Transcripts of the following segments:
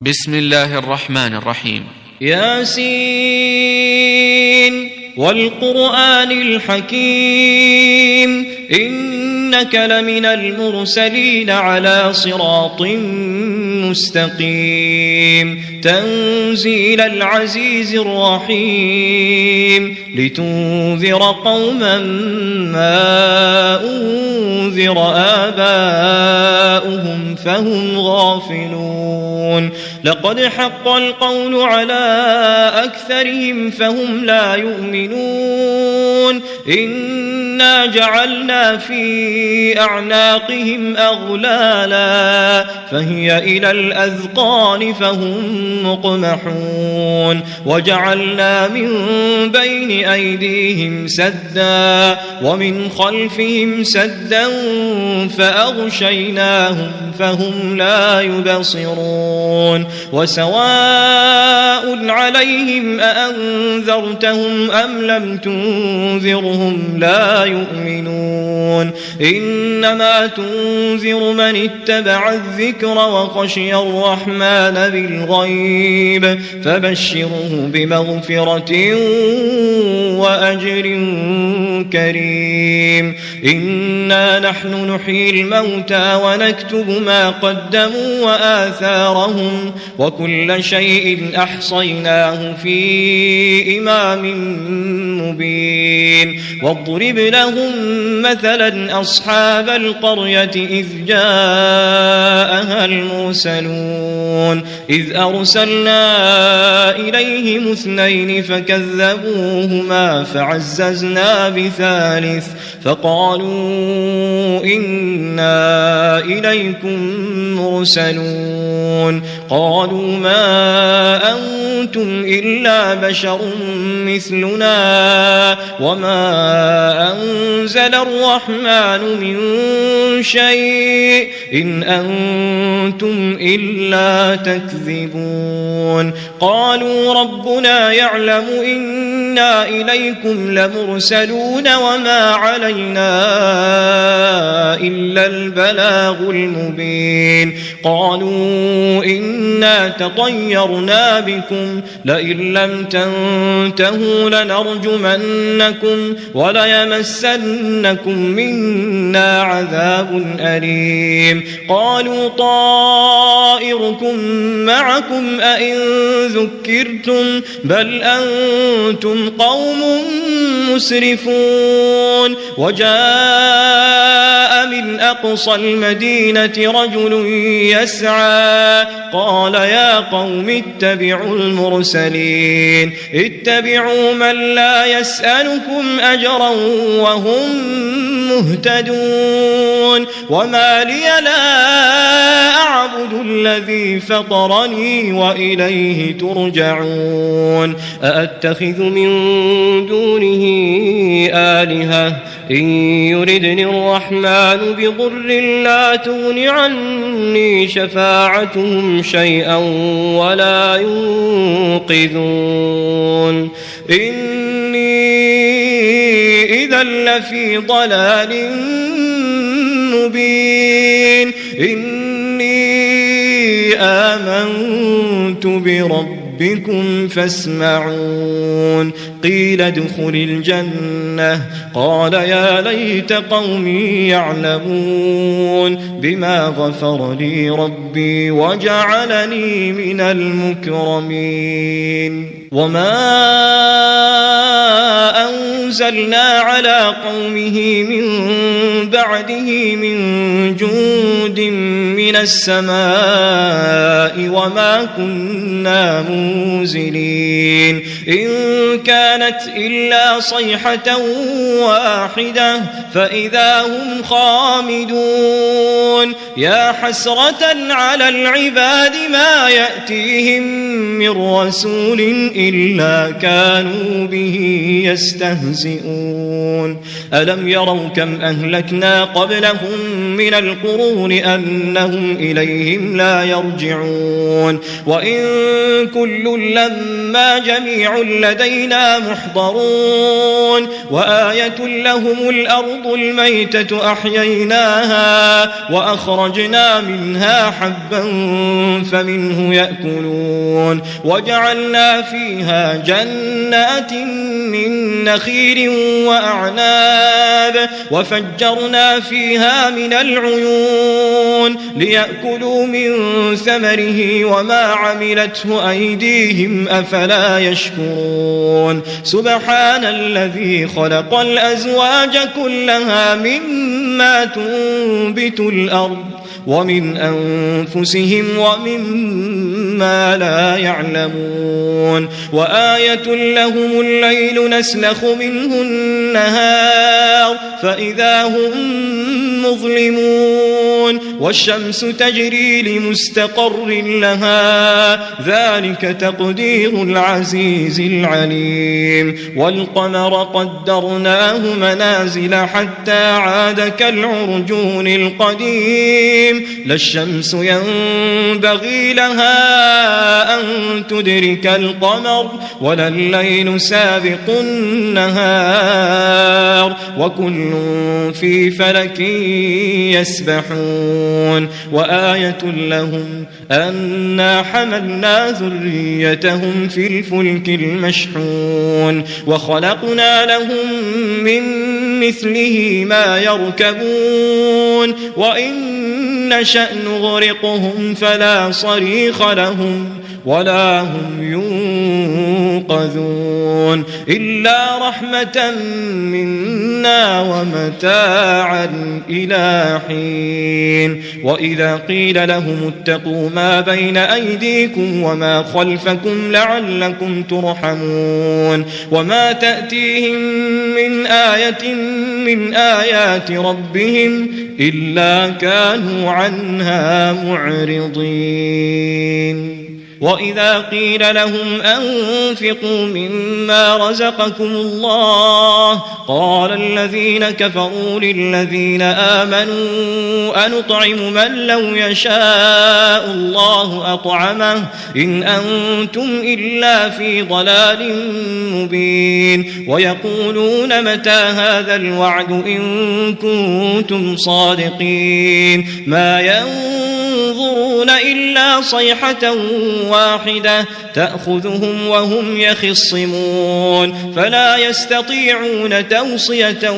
بسم الله الرحمن الرحيم. ياسين والقرآن الحكيم إنك لمن المرسلين على صراط مستقيم تنزيل العزيز الرحيم لتنذر قوما ما أنذر آباؤهم فهم غافلون لقد حق القول على أكثرهم فهم لا يؤمنون إنا جعلنا في أعناقهم أغلالا فهي إلى الأذقان فهم مقمحون وجعلنا من بين أيديهم سدا ومن خلفهم سدا فأغشيناهم فهم لا يبصرون وسواء عليهم أأنذرتهم أم لم تنذرهم لا يؤمنون إنما تنذر من اتبع الذكر وخشي الرحمن بالغيب فبشره بمغفرة وأجر كريم إنا نحن نحيي الموتى ونكتب ما قدموا وآثارهم وكل شيء أحصيناه في إمام مبين واضرب لهم مثلا أصحاب القرية إذ جاءها المرسلون إذ أرسلنا إليهم اثنين فكذبوهما فعززنا بثالث فقالوا إنا إليكم مرسلون قالوا ما أنتم إلا بشر مثلنا وما أنزل الرحمن من شيء إن أنتم إلا تكذبون قالوا ربنا يعلم إنا إليكم لمرسلون وما علينا إلا البلاغ المبين قالوا إنا تطيرنا بكم لئن لم تنتهوا لنرجمنكم وليمسنكم منا عذاب أليم قالوا طائركم معكم أئن ذكرتم بل أنتم قوم مسرفون وجاء من أقصى المدينة رجل يسعى قال يا قوم اتبعوا المرسلين اتبعوا من لا يسألكم أجرا وهم مهتدون وما لي لا أعبد الذي فطرني وإليه ترجعون أأتخذ من دونه آلهة إن يردني الرحمن بضر لا تغن عني شفاعتهم شيئا ولا ينقذون إني إذا لفي ضلال مبين إني آمنت بربكم فاسمعون قيل ادخل الجنة قال يا ليت قومي يعلمون بما غفر لي ربي وجعلني من المكرمين وما أنزلنا على قومه من بعده من جند من السماء وما كنا منزلين إن كانت إلا صيحة واحدة فإذا هم خامدون يا حسرة على العباد ما يأتيهم من رسول إلا كانوا به يستهزئون ألم يروا كم أهلكنا قبلهم من القرون أنهم إليهم لا يرجعون وإن كل لما جميع جميع لدينا محضرون وآية لهم الأرض الميتة أحييناها وأخرجنا منها حبا فمنه يأكلون وجعلنا فيها جنات من نخيل وأعناب وفجرنا فيها من العيون ليأكلوا من ثمره وما عملته أيديهم أفلا يشكرون سبحان الذي خلق الأزواج كلها مما تنبت الأرض ومن أنفسهم ومما لا يعلمون وآية لهم الليل نسلخ منه النهار فإذا هم مظلمون والشمس تجري لمستقر لها ذلك تقدير العزيز العليم والقمر قدرناه منازل حتى عاد كالعرجون القديم لا الشمس ينبغي لها أن تدرك القمر ولا الليل سابق النهار وكل في فلك يسبحون وآية لهم أنا حملنا ذريتهم في الفلك المشحون وخلقنا لهم من مثله ما يركبون وإن نشأ نغرقهم فلا صريخ لهم ولا هم ينقذون إلا رحمة منا ومتاعا إلى حين وإذا قيل لهم اتقوا ما بين أيديكم وما خلفكم لعلكم ترحمون وما تأتيهم من آية من آيات ربهم إلا كانوا عنها معرضين وإذا قيل لهم أنفقوا مما رزقكم الله قال الذين كفروا للذين آمنوا أنطعم من لو يشاء الله أطعمه إن أنتم إلا في ضلال مبين ويقولون متى هذا الوعد إن كنتم صادقين ما ينظرون إلا صيحة واحدة تأخذهم وهم يخصمون فلا يستطيعون توصية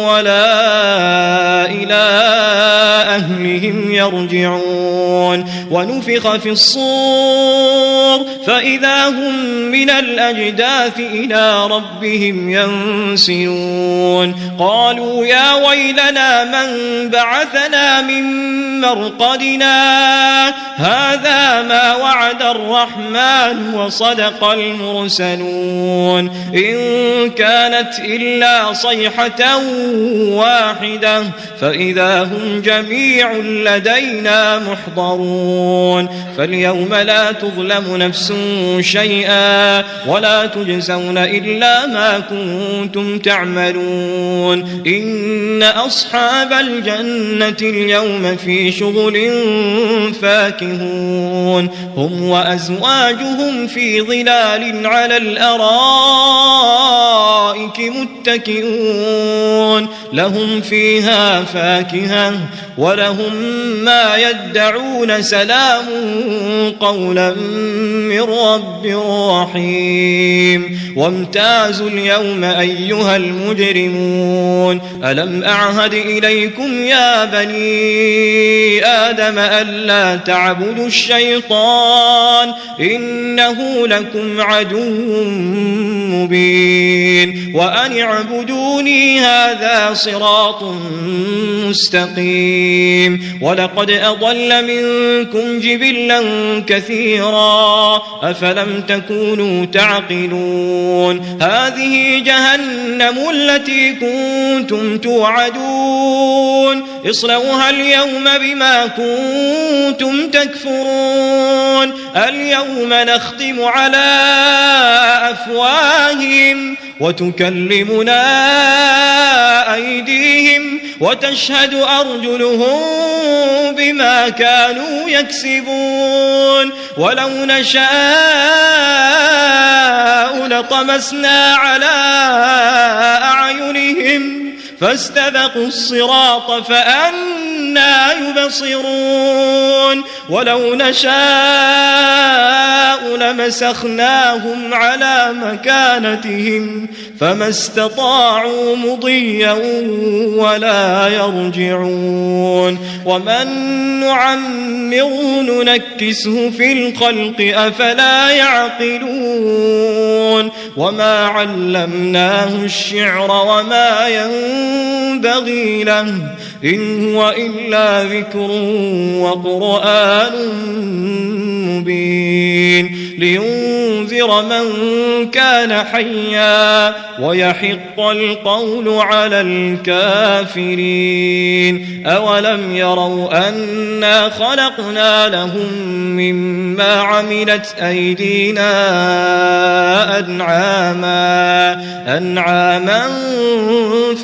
ولا إلى أهلهم يرجعون ونفخ في الصور فإذا هم من الأجداث إلى ربهم ينسلون قالوا يا ويلنا من بعثنا من مرقدنا هذا ما وعد الرحمن وصدق المرسلون إن كانت إلا صيحة واحدة فإذا هم جميع لدينا محضرون فاليوم لا تظلم نفس شيئا ولا تجزون إلا ما كنتم تعملون إن أصحاب الجنة اليوم في شغل فاكهون هم وأزواجهم في ظلال على الأرائك متكئون لهم فيها فاكهة ولهم ما يدعون سلام قولا من رب رحيم وامتازوا اليوم أيها المجرمون ألم أعهد إليكم يا بني آدم ألا تعبدوا الشيطان إنه لكم عدو مبين وأن اعبدوني هذا صراط مستقيم ولقد أضل منكم جبلا كثيرا أفلم تكونوا تعقلون هذه جهنم التي كنتم توعدون اصلوها اليوم بما كنتم تكفرون اليوم نختم على أفواههم وتكلمنا أيديهم وتشهد أرجلهم بما كانوا يكسبون ولو نشاء نشاء لطمسنا على أعينهم فاستبقوا الصراط فأنى يبصرون ولو نشاء لمسخناهم على مكانتهم فما استطاعوا مضيا ولا يرجعون ومن نعمره ننكسه في الخلق أفلا يعقلون وما علمناه الشعر وما ينبغي له إن هو إلا ذكر وقرآن مبين لينذر من كان حيا ويحق القول على الكافرين أولم يروا أنا خلقنا لهم مما عملت أيدينا أنعاما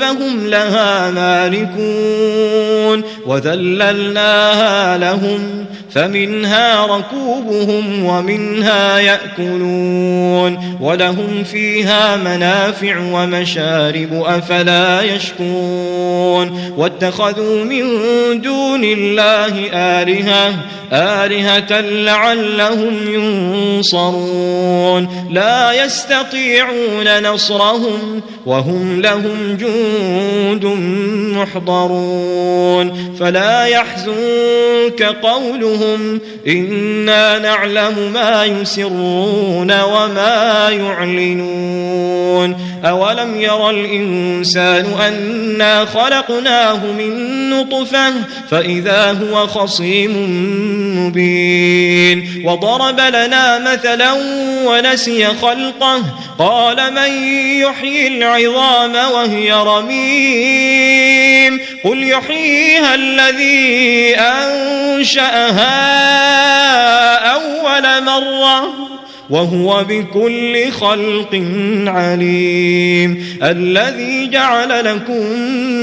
فهم لها مالكون وذللناها لهم فمنها ركوبهم ومنها يأكلون ولهم فيها منافع ومشارب أفلا يشكرون واتخذوا من دون الله آلهة لعلهم ينصرون لا يستطيعون نصرهم وهم لهم جند محضرون فلا يحزنك قولهم إنا نعلم ما يسرون وما يعلنون أولم ير الإنسان أنا خلقناه من نطفة فإذا هو خصيم مبين وضرب لنا مثلا ونسي خلقه قال من يحيي العظام وهي رميم قل يحييها الذي أنشأها أول مرة وهو بكل خلق عليم الذي جعل لكم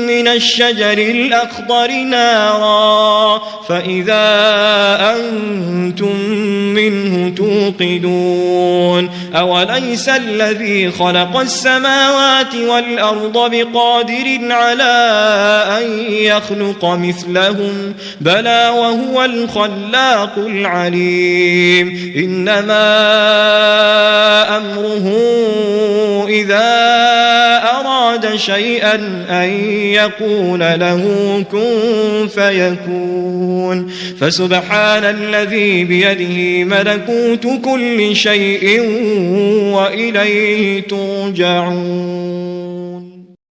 من الشجر الأخضر نارا فإذا أنتم منه توقدون أوليس الذي خلق السماوات والأرض بقادر على أن يخلق مثلهم بلى وهو الخلاق العليم إنما أمره إذا أراد شيئا أن يقول له كن فيكون فسبحان الذي بيده ملكوت كل شيء وإليه ترجعون.